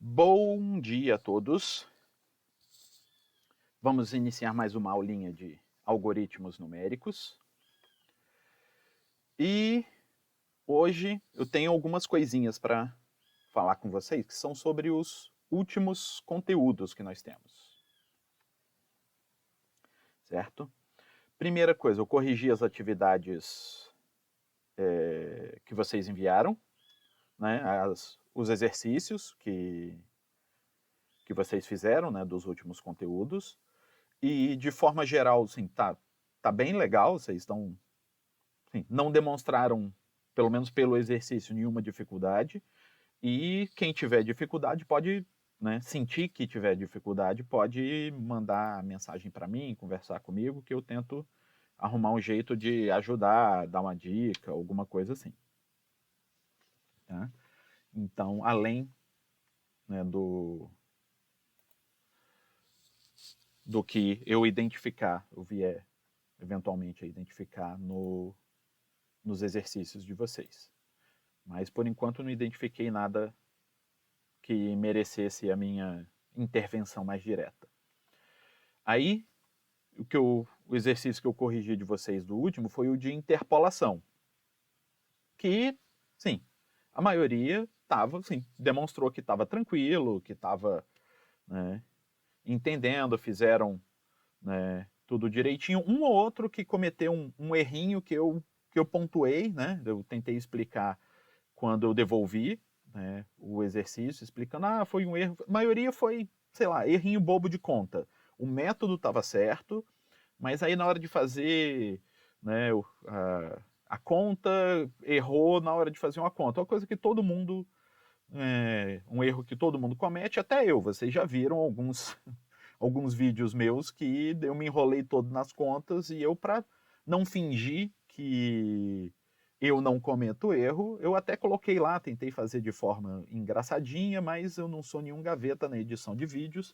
Bom dia a todos. Vamos iniciar mais uma aulinha de algoritmos numéricos. E hoje eu tenho algumas coisinhas para falar com vocês que são sobre os últimos conteúdos que nós temos. Certo? Primeira coisa, eu corrigi as atividades que vocês enviaram, né? Os exercícios que vocês fizeram, né, dos últimos conteúdos. E, de forma geral, assim, tá bem legal, vocês estão... Assim, não demonstraram, pelo menos pelo exercício, nenhuma dificuldade. E quem tiver dificuldade pode, né, sentir que tiver dificuldade, pode mandar mensagem para mim, conversar comigo, que eu tento arrumar um jeito de ajudar, dar uma dica, alguma coisa assim. Tá? Então, além, né, do que eu identificar, eu vier eventualmente a identificar nos exercícios de vocês. Mas, por enquanto, não identifiquei nada que merecesse a minha intervenção mais direta. Aí, o exercício que eu corrigi de vocês do último foi o de interpolação. Que, sim, a maioria demonstrou que estava tranquilo, que estava, né, entendendo, fizeram, né, tudo direitinho. Um ou outro que cometeu um errinho que eu pontuei, né? Eu tentei explicar quando eu devolvi, né, o exercício, explicando, foi um erro. A maioria foi, sei lá, errinho bobo de conta. O método estava certo, mas aí na hora de fazer, né, a conta, errou na hora de fazer uma conta. Uma coisa que todo mundo, um erro que todo mundo comete, até eu. Vocês já viram alguns vídeos meus que eu me enrolei todo nas contas e eu, para não fingir que eu não cometo erro, eu até coloquei lá, tentei fazer de forma engraçadinha, mas eu não sou nenhum gaveta na edição de vídeos,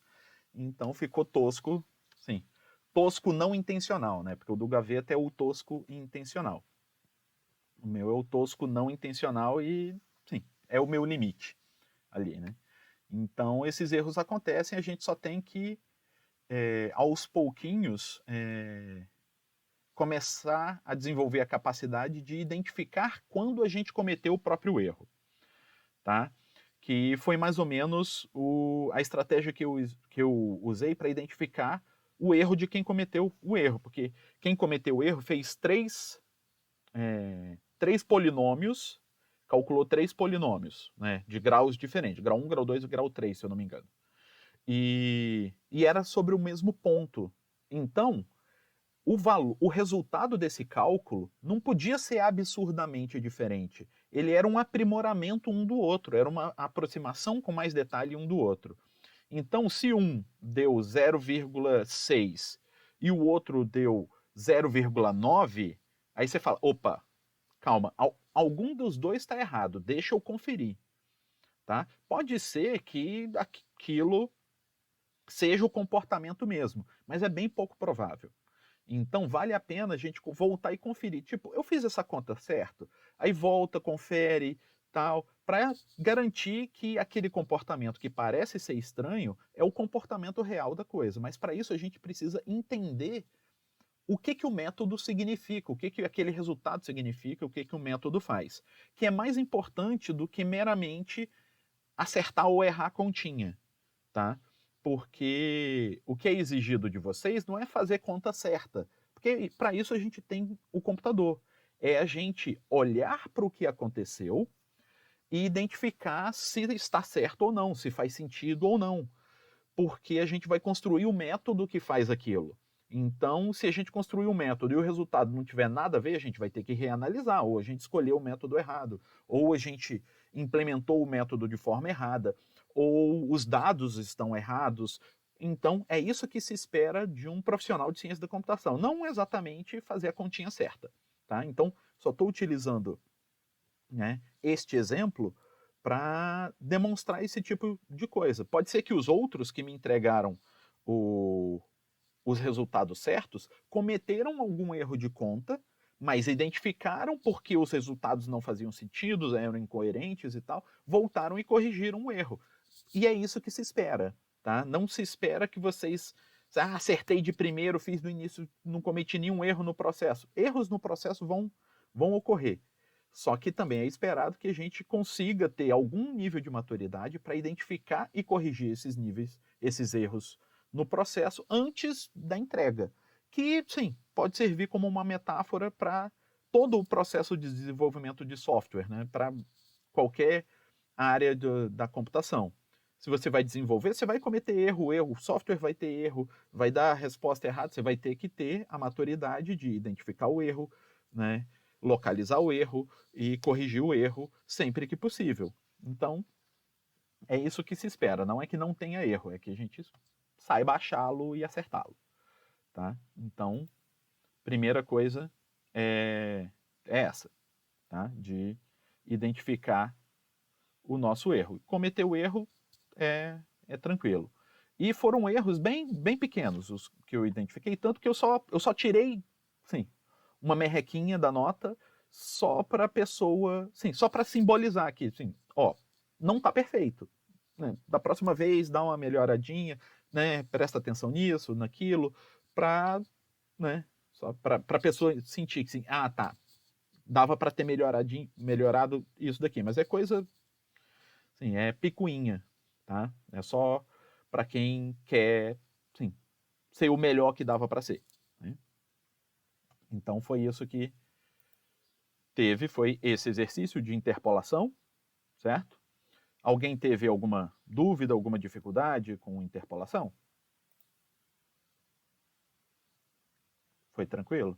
então ficou tosco, sim. Tosco não intencional, né? Porque o do gaveta é o tosco intencional. O meu é o tosco não intencional e, sim, é o meu limite ali, né? Então, esses erros acontecem, a gente só tem que aos pouquinhos, começar a desenvolver a capacidade de identificar quando a gente cometeu o próprio erro. Tá? Que foi mais ou menos a estratégia que eu usei para identificar o erro de quem cometeu o erro. Porque quem cometeu o erro fez três polinômios, calculou 3 polinômios, né, de graus diferentes, grau 1, grau 2 e grau 3, se eu não me engano. E era sobre o mesmo ponto. Então, o resultado desse cálculo não podia ser absurdamente diferente. Ele era um aprimoramento um do outro, era uma aproximação com mais detalhe um do outro. Então, se um deu 0,6 e o outro deu 0,9, aí você fala, opa, calma, algum dos dois está errado, deixa eu conferir. Tá? Pode ser que aquilo seja o comportamento mesmo, mas é bem pouco provável. Então vale a pena a gente voltar e conferir. Tipo, eu fiz essa conta certo? Aí volta, confere, tal, para garantir que aquele comportamento que parece ser estranho é o comportamento real da coisa. Mas para isso a gente precisa entender o que o método significa, o que aquele resultado significa, o que o método faz. Que é mais importante do que meramente acertar ou errar a continha, tá? Porque o que é exigido de vocês não é fazer conta certa, porque para isso a gente tem o computador. É a gente olhar para o que aconteceu e identificar se está certo ou não, se faz sentido ou não, porque a gente vai construir o método que faz aquilo. Então, se a gente construir um método e o resultado não tiver nada a ver, a gente vai ter que reanalisar, ou a gente escolheu o método errado, ou a gente implementou o método de forma errada, ou os dados estão errados. Então, é isso que se espera de um profissional de ciência da computação, não exatamente fazer a continha certa. Tá? Então, só estou utilizando, né, este exemplo para demonstrar esse tipo de coisa. Pode ser que os outros que me entregaram os resultados certos cometeram algum erro de conta, mas identificaram porque os resultados não faziam sentido, eram incoerentes e tal, voltaram e corrigiram o erro. E é isso que se espera, tá? Não se espera que vocês... acertei de primeiro, fiz no início, não cometi nenhum erro no processo. Erros no processo vão ocorrer. Só que também é esperado que a gente consiga ter algum nível de maturidade para identificar e corrigir esses erros no processo antes da entrega. Que, sim, pode servir como uma metáfora para todo o processo de desenvolvimento de software, né? Para qualquer área da computação. Se você vai desenvolver, você vai cometer erro, o software vai ter erro, vai dar a resposta errada, você vai ter que ter a maturidade de identificar o erro, né? Localizar o erro e corrigir o erro sempre que possível. Então, é isso que se espera. Não é que não tenha erro, é que a gente saiba achá-lo e acertá-lo. Tá? Então, primeira coisa é essa, tá? De identificar o nosso erro. Cometer o erro é tranquilo. E foram erros bem pequenos os que eu identifiquei, tanto que eu só tirei, sim, uma merrequinha da nota só para a pessoa, sim, só para simbolizar aqui, sim, ó, não está perfeito. Né? Da próxima vez, dá uma melhoradinha, né? Presta atenção nisso, naquilo, para, né? Só para a pessoa sentir que, sim, tá, dava para ter melhorado isso daqui, mas é coisa, sim, é picuinha, tá? É só para quem quer, sim, ser o melhor que dava para ser. Né? Então foi isso que foi esse exercício de interpolação, certo? Alguém teve alguma dúvida, alguma dificuldade com interpolação? Foi tranquilo?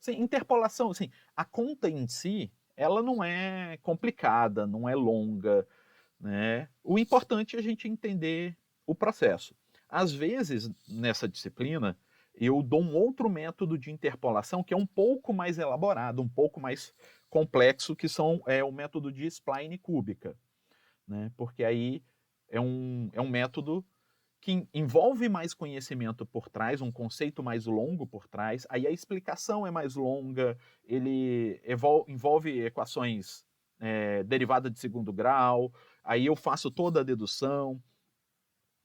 Sim, interpolação, assim, a conta em si, ela não é complicada, não é longa, né? O importante é a gente entender o processo. Às vezes, nessa disciplina, eu dou um outro método de interpolação que é um pouco mais elaborado, um pouco mais complexo, que é o método de spline cúbica. Né? Porque aí é um método que envolve mais conhecimento por trás, um conceito mais longo por trás, aí a explicação é mais longa, ele envolve equações derivada de segundo grau, aí eu faço toda a dedução,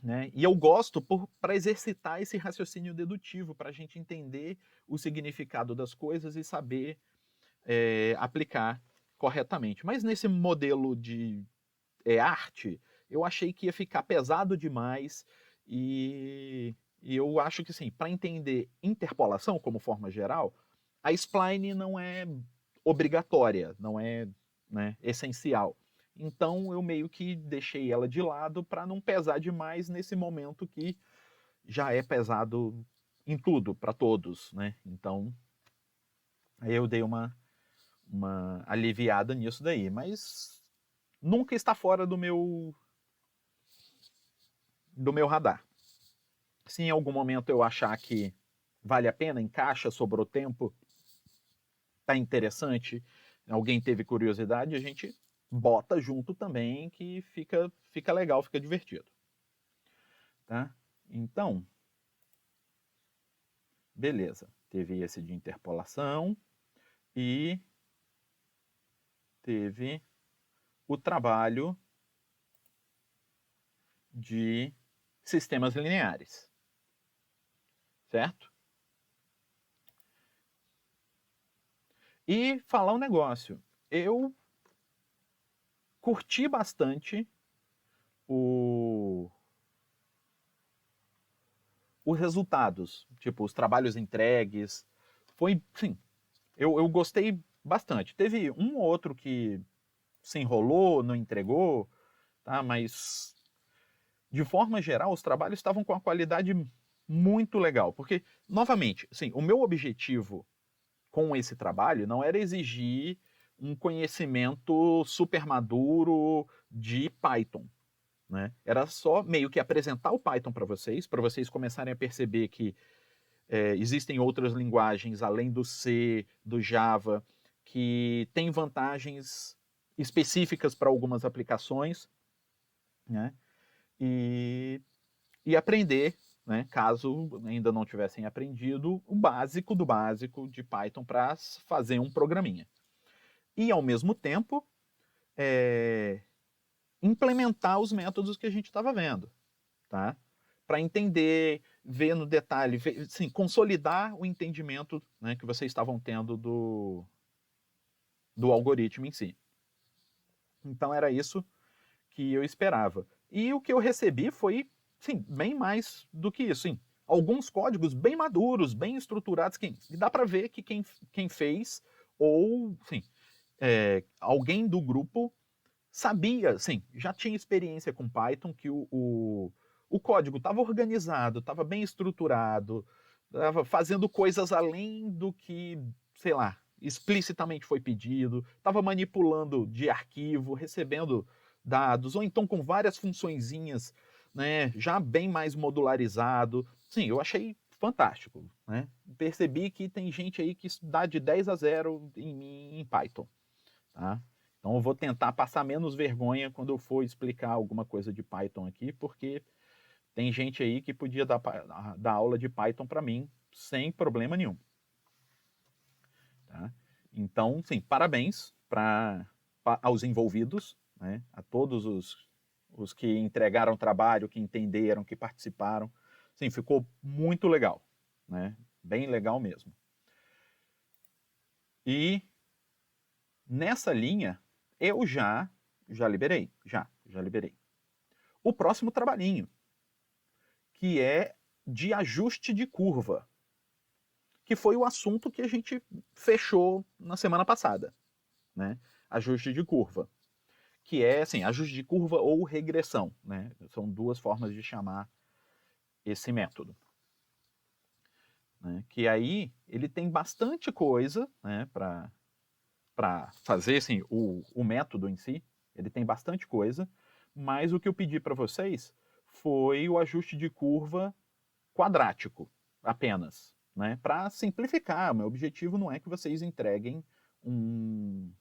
né? E eu gosto para exercitar esse raciocínio dedutivo, para a gente entender o significado das coisas e saber aplicar corretamente. Mas nesse modelo de arte, eu achei que ia ficar pesado demais e eu acho que, assim, para entender interpolação como forma geral, a spline não é obrigatória, não é, né, essencial. Então eu meio que deixei ela de lado para não pesar demais nesse momento que já é pesado em tudo, para todos, né? Então aí eu dei uma aliviada nisso daí, mas nunca está fora do meu radar. Se em algum momento eu achar que vale a pena, encaixa, sobrou tempo, tá interessante, alguém teve curiosidade, a gente bota junto também, que fica legal, fica divertido. Tá? Então, beleza. Teve esse de interpolação e teve o trabalho de sistemas lineares. Certo? E falar um negócio. Eu curti bastante os resultados, tipo, os trabalhos entregues. Foi, sim, eu gostei bastante. Teve um ou outro que se enrolou, não entregou, tá? Mas, de forma geral, os trabalhos estavam com uma qualidade muito legal. Porque, novamente, sim, o meu objetivo com esse trabalho não era exigir um conhecimento super maduro de Python. Né? Era só meio que apresentar o Python para vocês começarem a perceber que existem outras linguagens além do C, do Java, que têm vantagens específicas para algumas aplicações, né? E aprender, né, caso ainda não tivessem aprendido, o básico do básico de Python para fazer um programinha. E, ao mesmo tempo, implementar os métodos que a gente estava vendo, tá? Para entender, ver no detalhe, ver, assim, consolidar o entendimento, né, que vocês estavam tendo do algoritmo em si. Então era isso que eu esperava. E o que eu recebi foi, sim, bem mais do que isso, sim. Alguns códigos bem maduros, bem estruturados, que dá para ver que quem fez, ou, sim, alguém do grupo sabia, sim, já tinha experiência com Python, que o código estava organizado, estava bem estruturado, estava fazendo coisas além do que, sei lá, explicitamente foi pedido, estava manipulando de arquivo, recebendo dados, ou então com várias funçõezinhas, né, já bem mais modularizado. Sim, eu achei fantástico, né? Percebi que tem gente aí que dá de 10 a 0 em Python, tá? Então eu vou tentar passar menos vergonha quando eu for explicar alguma coisa de Python aqui, porque tem gente aí que podia dar aula de Python para mim sem problema nenhum. Tá? Então, sim, parabéns aos envolvidos, né? A todos os que entregaram trabalho, que entenderam, que participaram. Sim, ficou muito legal, né? Bem legal mesmo. E nessa linha, eu já liberei, já liberei. O próximo trabalhinho, que é de ajuste de curva, que foi o assunto que a gente fechou na semana passada, né? Ajuste de curva, que é assim, ajuste de curva ou regressão, né? São duas formas de chamar esse método. Né? Que aí ele tem bastante coisa, né, para fazer assim, o método em si, ele tem bastante coisa, mas o que eu pedi para vocês foi o ajuste de curva quadrático apenas, né? Para simplificar, meu objetivo não é que vocês entreguem um,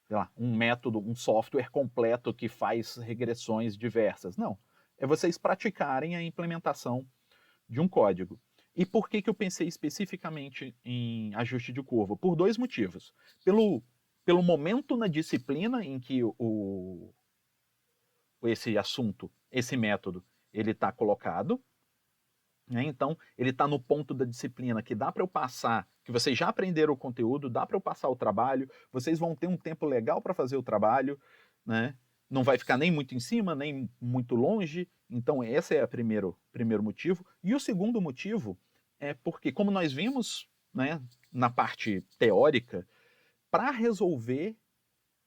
sei lá, um método, um software completo que faz regressões diversas. Não, é vocês praticarem a implementação de um código. E por que eu pensei especificamente em ajuste de curva? Por dois motivos. Pelo momento na disciplina em que esse assunto, esse método, ele está colocado, né? Então, ele está no ponto da disciplina que dá para eu passar, que vocês já aprenderam o conteúdo, dá para eu passar o trabalho, vocês vão ter um tempo legal para fazer o trabalho, né? Não vai ficar nem muito em cima, nem muito longe. Então, esse é o primeiro motivo. E o segundo motivo é porque, como nós vimos, né, na parte teórica, para resolver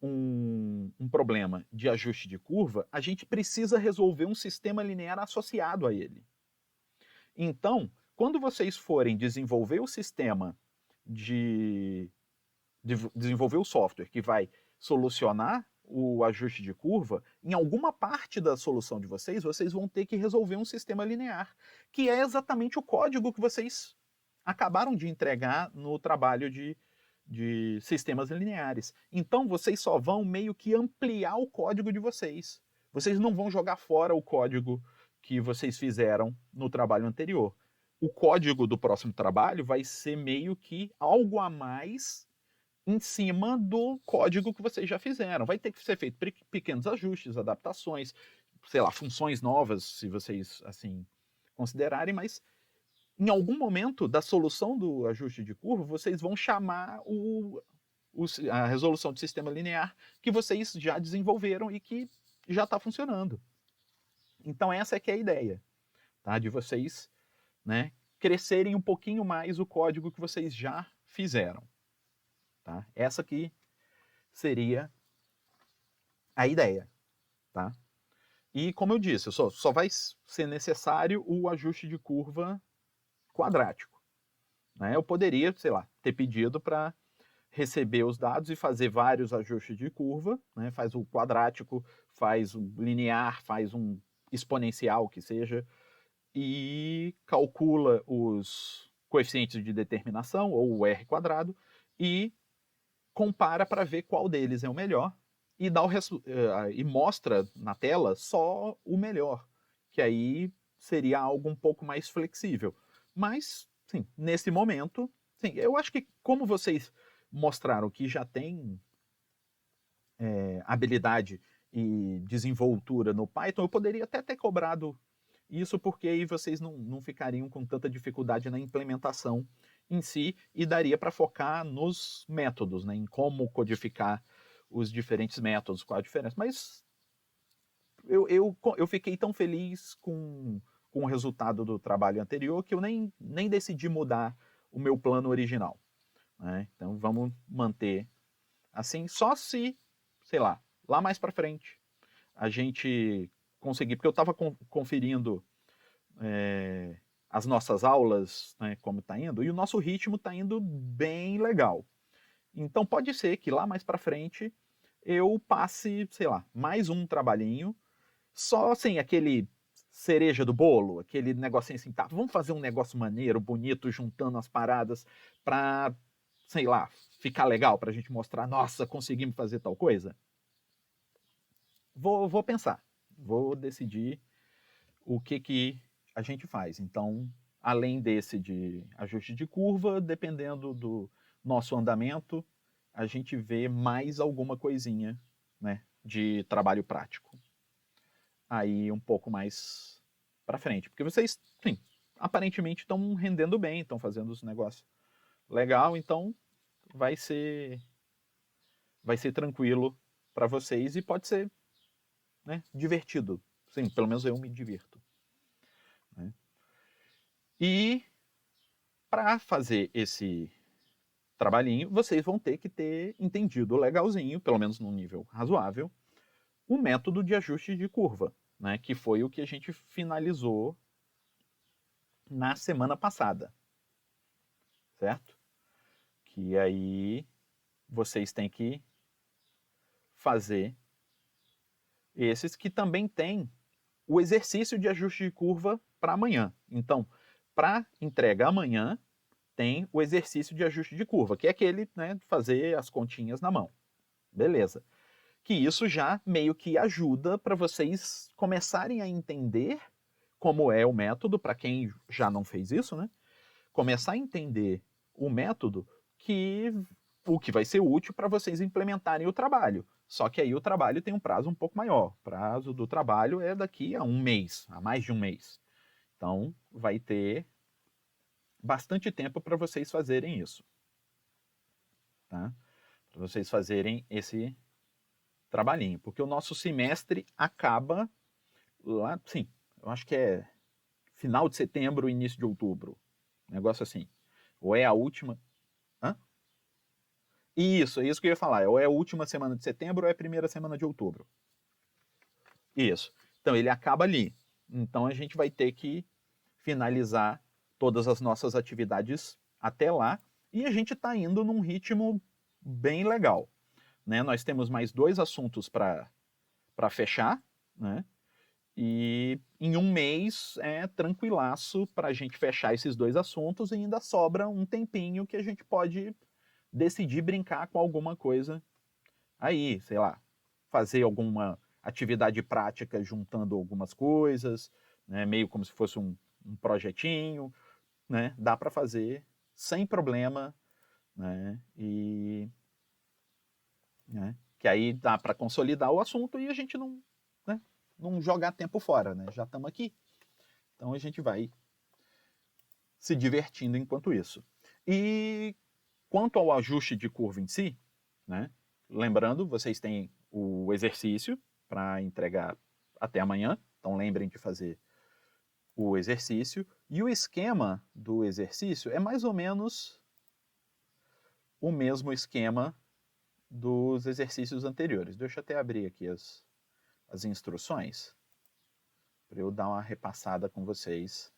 um problema de ajuste de curva, a gente precisa resolver um sistema linear associado a ele. Então, quando vocês forem desenvolver o sistema de desenvolver o software que vai solucionar o ajuste de curva, em alguma parte da solução de vocês, vocês vão ter que resolver um sistema linear, que é exatamente o código que vocês acabaram de entregar no trabalho de sistemas lineares. Então, vocês só vão meio que ampliar o código de vocês. Vocês não vão jogar fora o código que vocês fizeram no trabalho anterior. O código do próximo trabalho vai ser meio que algo a mais em cima do código que vocês já fizeram. Vai ter que ser feito pequenos ajustes, adaptações, sei lá, funções novas, se vocês assim considerarem, mas em algum momento da solução do ajuste de curva, vocês vão chamar a resolução de sistema linear que vocês já desenvolveram e que já está funcionando. Então essa é que é a ideia, tá? De vocês, né, crescerem um pouquinho mais o código que vocês já fizeram. Tá? Essa aqui seria a ideia. Tá? E como eu disse, só vai ser necessário o ajuste de curva quadrático. Né? Eu poderia, sei lá, ter pedido para receber os dados e fazer vários ajustes de curva, né? Faz o quadrático, faz o linear, faz um exponencial que seja, e calcula os coeficientes de determinação, ou o R quadrado, e compara para ver qual deles é o melhor e, e mostra na tela só o melhor, que aí seria algo um pouco mais flexível. Mas, sim, nesse momento, sim, eu acho que como vocês mostraram que já tem habilidade e desenvoltura no Python, eu poderia até ter cobrado isso, porque aí vocês não ficariam com tanta dificuldade na implementação em si e daria para focar nos métodos, né, em como codificar os diferentes métodos, qual a diferença. Mas eu fiquei tão feliz com o resultado do trabalho anterior que eu nem decidi mudar o meu plano original. Né? Então vamos manter assim, só se, sei lá mais para frente, a gente conseguir, porque eu estava conferindo as nossas aulas, né, como está indo, e o nosso ritmo está indo bem legal. Então pode ser que lá mais para frente eu passe, sei lá, mais um trabalhinho, só assim, aquele cereja do bolo, aquele negocinho assim, tá, vamos fazer um negócio maneiro, bonito, juntando as paradas para, sei lá, ficar legal, para a gente mostrar, nossa, conseguimos fazer tal coisa. Vou pensar, vou decidir o que a gente faz. Então, além desse de ajuste de curva, dependendo do nosso andamento, a gente vê mais alguma coisinha, né, de trabalho prático. Aí um pouco mais para frente, porque vocês, sim, aparentemente estão rendendo bem, estão fazendo os negócios legal, então vai ser tranquilo para vocês e pode ser, né, divertido. Sim, pelo menos eu me divirto. Né? E para fazer esse trabalhinho, vocês vão ter que ter entendido legalzinho, pelo menos num nível razoável, o método de ajuste de curva, né, que foi o que a gente finalizou na semana passada, certo? Que aí vocês têm que fazer esses que também tem o exercício de ajuste de curva para amanhã. Então, para entrega amanhã, tem o exercício de ajuste de curva, que é aquele, né, fazer as continhas na mão. Beleza. Que isso já meio que ajuda para vocês começarem a entender como é o método, para quem já não fez isso, né? Começar a entender o método que o que vai ser útil para vocês implementarem o trabalho. Só que aí o trabalho tem um prazo um pouco maior. O prazo do trabalho é daqui a um mês, a mais de um mês. Então vai ter bastante tempo para vocês fazerem isso. Tá? Para vocês fazerem esse trabalhinho. Porque o nosso semestre acaba lá, sim, eu acho que é final de setembro, início de outubro. Negócio assim. Ou é a última. Hã? Isso, é isso que eu ia falar. Ou é a última semana de setembro ou é a primeira semana de outubro. Isso. Então ele acaba ali. Então a gente vai ter que finalizar todas as nossas atividades até lá. E a gente está indo num ritmo bem legal. Né? Nós temos mais 2 assuntos para fechar. Né? E em um mês é tranquilaço para a gente fechar esses 2 assuntos e ainda sobra um tempinho que a gente pode decidir brincar com alguma coisa aí, sei lá, fazer alguma atividade prática juntando algumas coisas, né, meio como se fosse um projetinho, né, dá para fazer sem problema, né, né, que aí dá para consolidar o assunto e a gente não, né, não jogar tempo fora, né, já estamos aqui, então a gente vai se divertindo enquanto isso. E quanto ao ajuste de curva em si, né, lembrando, vocês têm o exercício para entregar até amanhã, então lembrem de fazer o exercício. E o esquema do exercício é mais ou menos o mesmo esquema dos exercícios anteriores. Deixa eu até abrir aqui as instruções para eu dar uma repassada com vocês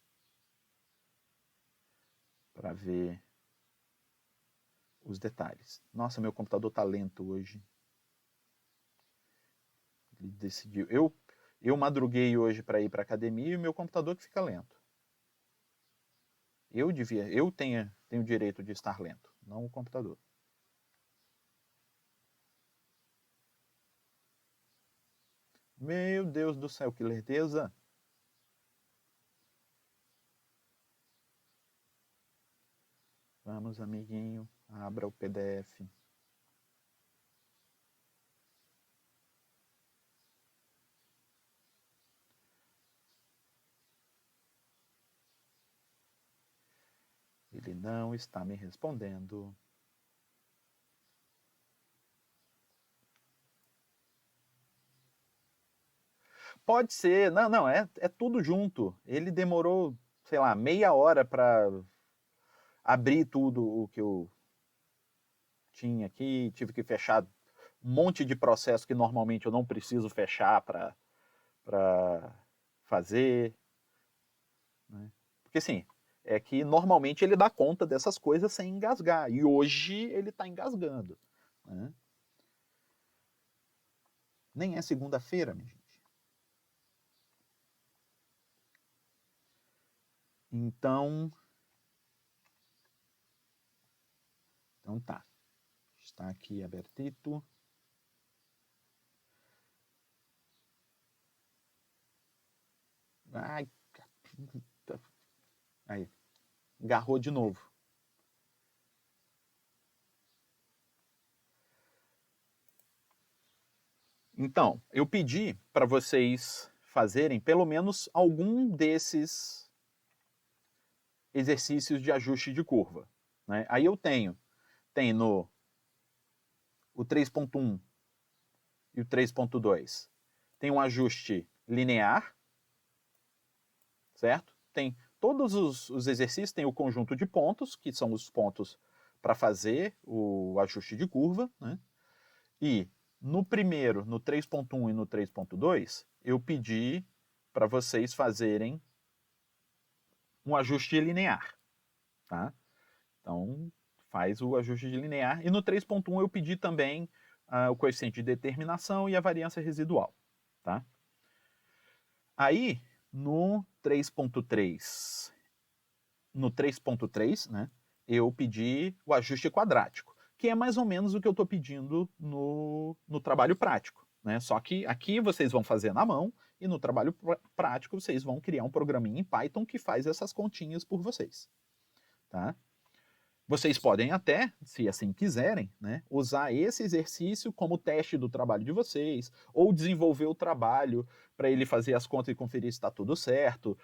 para ver os detalhes. Nossa, meu computador está lento hoje. Ele decidiu. Eu madruguei hoje para ir para academia e o meu computador que fica lento. Eu tenho o direito de estar lento, não o computador. Meu Deus do céu, que lerdeza! Vamos, amiguinho, abra o PDF. Ele não está me respondendo. Pode ser, não, é tudo junto. Ele demorou, sei lá, meia hora para abrir tudo o que eu tinha aqui, tive que fechar um monte de processo que normalmente eu não preciso fechar para fazer. Né? Porque assim, é que normalmente ele dá conta dessas coisas sem engasgar. E hoje ele está engasgando. Né? Nem é segunda-feira, minha gente. Então tá. Está aqui abertito. Ai, aí, agarrou de novo. Então, eu pedi para vocês fazerem pelo menos algum desses exercícios de ajuste de curva. Né? Aí eu tem no o 3.1 e o 3.2, tem um ajuste linear, certo? Tem todos os exercícios, tem o conjunto de pontos, que são os pontos para fazer o ajuste de curva, né? E no primeiro, no 3.1 e no 3.2, eu pedi para vocês fazerem um ajuste linear, tá? Então, faz o ajuste de linear. E no 3.1 eu pedi também o coeficiente de determinação e a variância residual, tá? Aí, no 3.3, né, eu pedi o ajuste quadrático, que é mais ou menos o que eu estou pedindo no trabalho prático. Né? Só que aqui vocês vão fazer na mão e no trabalho prático vocês vão criar um programinha em Python que faz essas continhas por vocês. Tá? Vocês podem até, se assim quiserem, né, usar esse exercício como teste do trabalho de vocês, ou desenvolver o trabalho para ele fazer as contas e conferir se está tudo certo,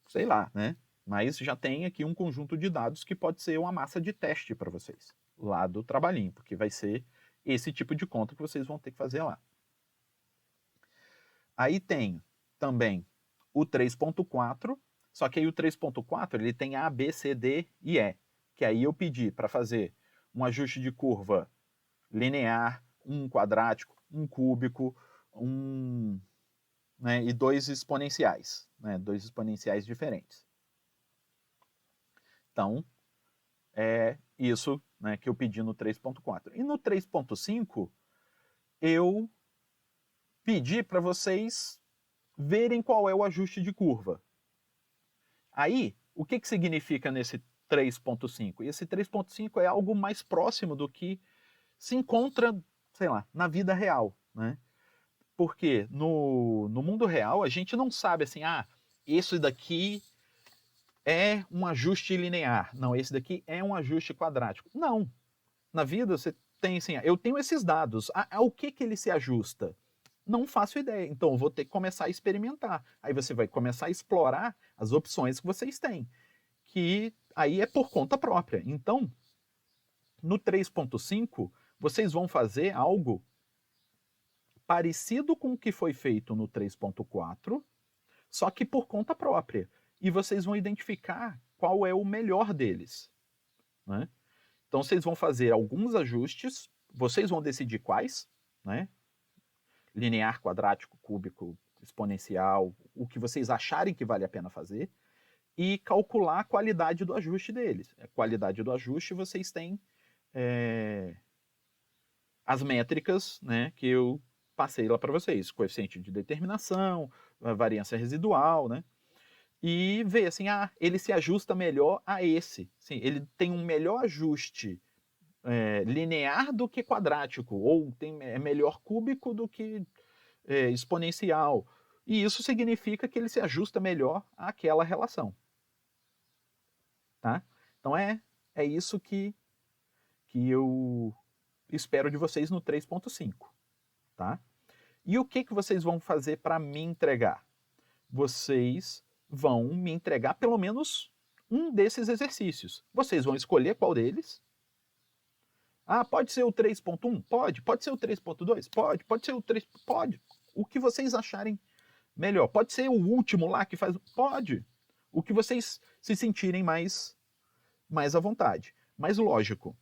sei lá, né? Mas já tem aqui um conjunto de dados que pode ser uma massa de teste para vocês, lá do trabalhinho, porque vai ser esse tipo de conta que vocês vão ter que fazer lá. Aí tem também o 3.4, só que aí o 3.4 ele tem A, B, C, D e E, que aí eu pedi para fazer um ajuste de curva linear, um quadrático, um cúbico, né, e dois exponenciais, né, dois exponenciais diferentes. Então, é isso, né, que eu pedi no 3.4. E no 3.5, eu pedi para vocês verem qual é o ajuste de curva. Aí, o que significa nesse 3.5? Esse 3.5 é algo mais próximo do que se encontra, sei lá, na vida real, né? Porque no mundo real a gente não sabe assim, isso daqui é um ajuste linear. Não, esse daqui é um ajuste quadrático. Não. Na vida você tem assim, eu tenho esses dados. Ao que ele se ajusta? Não faço ideia. Então eu vou ter que começar a experimentar. Aí você vai começar a explorar as opções que vocês têm, que aí é por conta própria. Então, no 3.5, vocês vão fazer algo parecido com o que foi feito no 3.4, só que por conta própria. E vocês vão identificar qual é o melhor deles. Né? Então vocês vão fazer alguns ajustes, vocês vão decidir quais, né? Linear, quadrático, cúbico, exponencial, o que vocês acharem que vale a pena fazer, e calcular a qualidade do ajuste deles. A qualidade do ajuste vocês têm as métricas, né, que eu passei lá para vocês, coeficiente de determinação, variância residual, né? E ver assim, ele se ajusta melhor a esse. Sim, ele tem um melhor ajuste linear do que quadrático, ou é melhor cúbico do que exponencial. E isso significa que ele se ajusta melhor àquela relação. Tá? Então é isso que eu espero de vocês no 3.5. Tá? E o que vocês vão fazer para me entregar? Vocês vão me entregar pelo menos um desses exercícios. Vocês vão escolher qual deles. Ah, pode ser o 3.1? Pode. Pode ser o 3.2? Pode. Pode ser o 3? Pode. O que vocês acharem melhor. Pode ser o último lá que faz... Pode. O que vocês se sentirem mais à vontade. Mas lógico,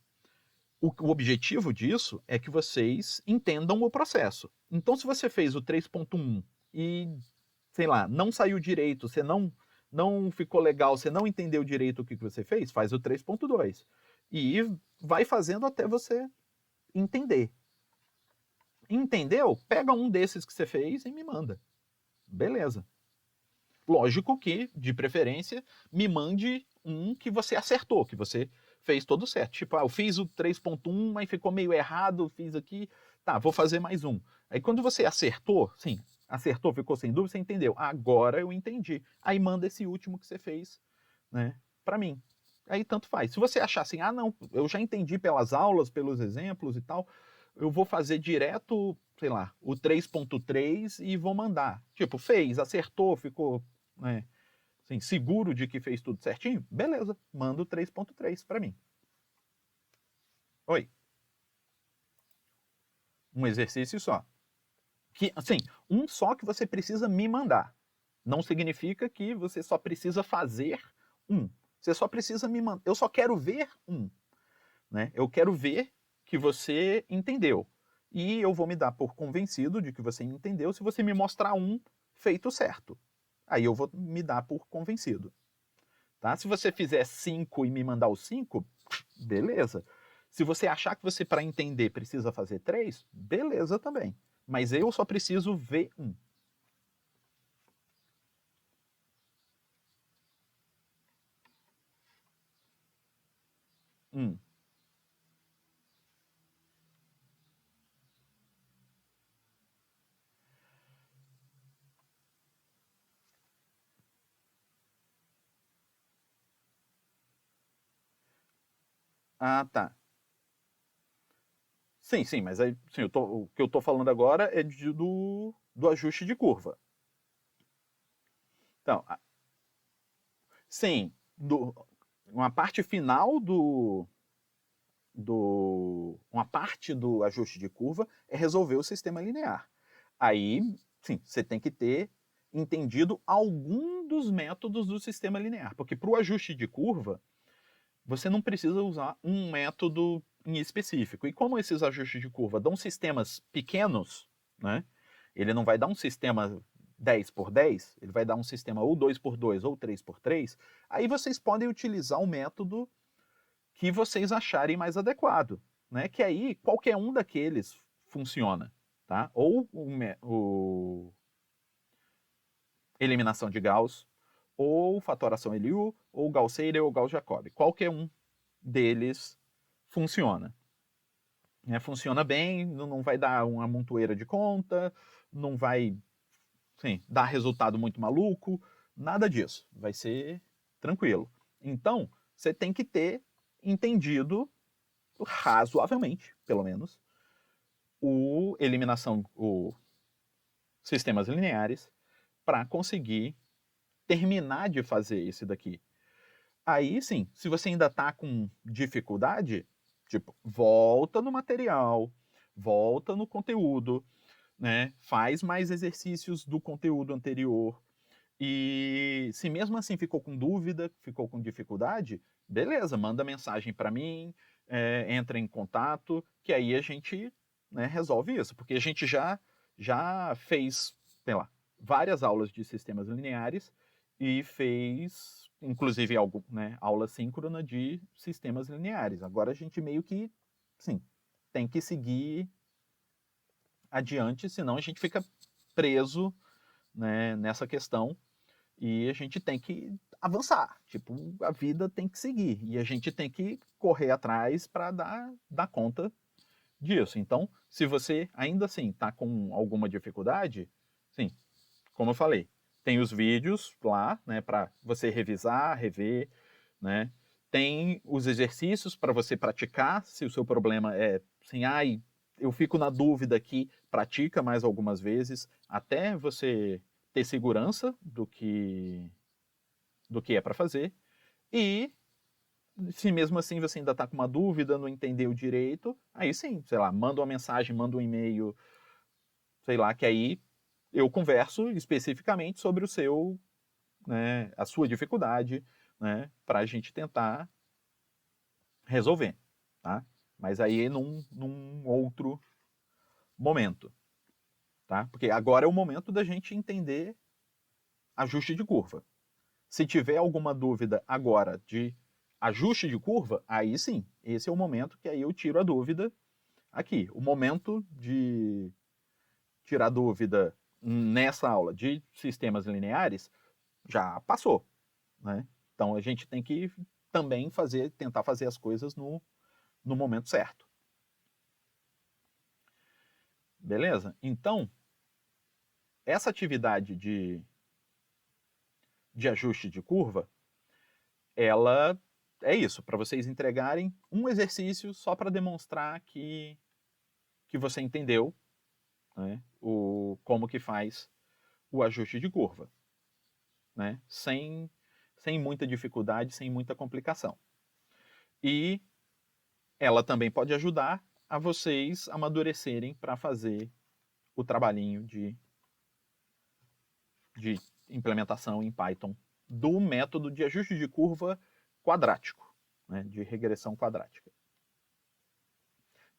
o objetivo disso é que vocês entendam o processo. Então, se você fez o 3.1 e, sei lá, não saiu direito, você não ficou legal, você não entendeu direito o que você fez, faz o 3.2. E vai fazendo até você entender. Entendeu? Pega um desses que você fez e me manda. Beleza. Lógico que, de preferência, me mande um que você acertou, que você fez todo certo. Tipo, eu fiz o 3.1, mas ficou meio errado, fiz aqui, tá, vou fazer mais um. Aí quando você acertou, sim, acertou, ficou sem dúvida, você entendeu. Agora eu entendi. Aí manda esse último que você fez, né, pra mim. Aí tanto faz. Se você achar assim, não, eu já entendi pelas aulas, pelos exemplos e tal, eu vou fazer direto, sei lá, o 3.3 e vou mandar. Tipo, fez, acertou, ficou, né, assim, seguro de que fez tudo certinho, beleza, manda o 3.3 para mim. Oi. Um exercício só. Que, assim, um só que você precisa me mandar. Não significa que você só precisa fazer um. Você só precisa me mandar. Eu só quero ver um. Né? Eu quero ver que você entendeu. E eu vou me dar por convencido de que você entendeu se você me mostrar um feito certo. Aí eu vou me dar por convencido. Tá? Se você fizer 5 e me mandar os 5, beleza. Se você achar que você, para entender, precisa fazer 3, beleza também. Mas eu só preciso ver um. Um. Ah, tá. Sim, sim, mas aí, sim, o que eu estou falando agora é do ajuste de curva. Então, sim, uma parte final uma parte do ajuste de curva é resolver o sistema linear. Aí, sim, você tem que ter entendido algum dos métodos do sistema linear, porque para o ajuste de curva, você não precisa usar um método em específico. E como esses ajustes de curva dão sistemas pequenos, né? Ele não vai dar um sistema 10 por 10, ele vai dar um sistema ou 2 por 2 ou 3 por 3. Aí vocês podem utilizar o método que vocês acharem mais adequado, né? Que aí qualquer um daqueles funciona, tá? Ou o eliminação de Gauss, ou fatoração LU, ou Gauss-Seidel, ou Gauss-Jacobi. Qualquer um deles funciona. Funciona bem, não vai dar uma montoeira de conta, não vai, sim, dar resultado muito maluco, nada disso. Vai ser tranquilo. Então, você tem que ter entendido razoavelmente, pelo menos, o sistemas lineares para conseguir terminar de fazer esse daqui. Aí sim, se você ainda está com dificuldade, tipo, volta no material, volta no conteúdo, né? Faz mais exercícios do conteúdo anterior. E se mesmo assim ficou com dúvida, ficou com dificuldade, beleza, manda mensagem para mim, entra em contato, que aí a gente, né, resolve isso, porque a gente já fez, sei lá, várias aulas de sistemas lineares e fez, inclusive, né, aula síncrona de sistemas lineares. Agora a gente meio que, sim, tem que seguir adiante, senão a gente fica preso, né, nessa questão e a gente tem que avançar. Tipo, a vida tem que seguir e a gente tem que correr atrás para dar conta disso. Então, se você ainda assim está com alguma dificuldade, sim, como eu falei, tem os vídeos lá, né, para você revisar, rever, né? Tem os exercícios para você praticar, se o seu problema é assim, ai, eu fico na dúvida aqui, pratica mais algumas vezes, até você ter segurança do que é para fazer. E se mesmo assim você ainda está com uma dúvida, não entendeu direito, aí sim, sei lá, manda uma mensagem, manda um e-mail, sei lá, que aí eu converso especificamente sobre o seu, né, a sua dificuldade, né, para a gente tentar resolver, tá? Mas aí num outro momento, tá? Porque agora é o momento da gente entender ajuste de curva. Se tiver alguma dúvida agora de ajuste de curva, aí sim, esse é o momento que aí eu tiro a dúvida aqui. O momento de tirar dúvida nessa aula de sistemas lineares já passou, né? Então a gente tem que também tentar fazer as coisas no momento certo. Beleza? Então, essa atividade de ajuste de curva, ela é isso, para vocês entregarem um exercício só para demonstrar que você entendeu, né, como que faz o ajuste de curva, né, sem muita dificuldade, sem muita complicação. E ela também pode ajudar a vocês amadurecerem para fazer o trabalhinho de implementação em Python do método de ajuste de curva quadrático, né, de regressão quadrática.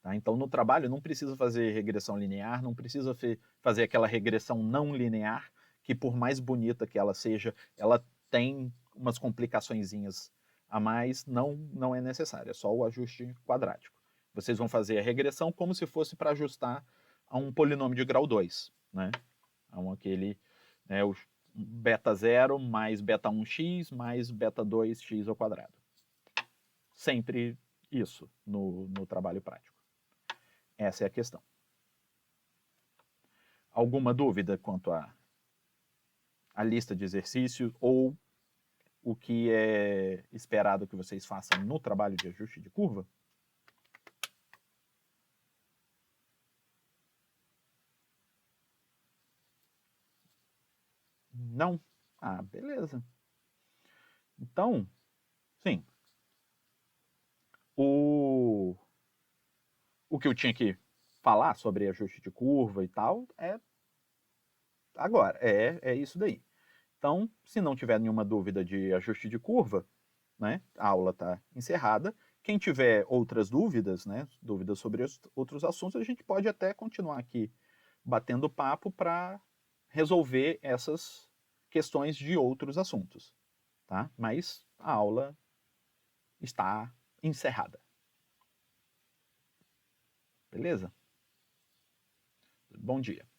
Tá? Então, no trabalho, não precisa fazer regressão linear, não precisa fazer aquela regressão não linear, que por mais bonita que ela seja, ela tem umas complicaçõezinhas a mais, não é necessário, é só o ajuste quadrático. Vocês vão fazer a regressão como se fosse para ajustar a um polinômio de grau 2, né? Aquele, né, o beta 0 mais beta 1x mais beta 2x ao quadrado. Sempre isso no trabalho prático. Essa é a questão. Alguma dúvida quanto à lista de exercícios ou o que é esperado que vocês façam no trabalho de ajuste de curva? Não? Ah, beleza. Então, sim. O que eu tinha que falar sobre ajuste de curva e tal é agora, é isso daí. Então, se não tiver nenhuma dúvida de ajuste de curva, né, a aula está encerrada. Quem tiver outras dúvidas, né, dúvidas sobre outros assuntos, a gente pode até continuar aqui batendo papo para resolver essas questões de outros assuntos, tá? Mas a aula está encerrada. Beleza? Bom dia.